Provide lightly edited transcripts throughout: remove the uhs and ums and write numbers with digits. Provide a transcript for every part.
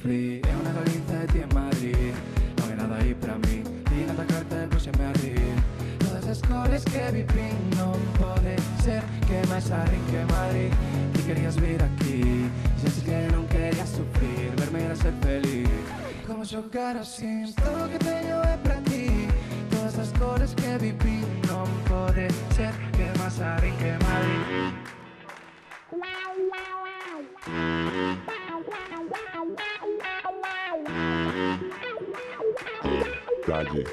sofrí en una caliente de ti en Madrid. No hay nada ahí para mí, sin atacarte puixeme a rir. Todas as cores que vivín non pode ser que máis a rin que Madrid. Ti querías vir aquí, xa sei que non querías sufrir, verme era ser feliz. Como xogar así, todo o que teño é pra ti. Todas as cores que vivín non pode ser que máis a rin que Madrid. Calle.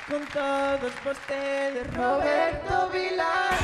Con todos vostedes, Roberto Vilar.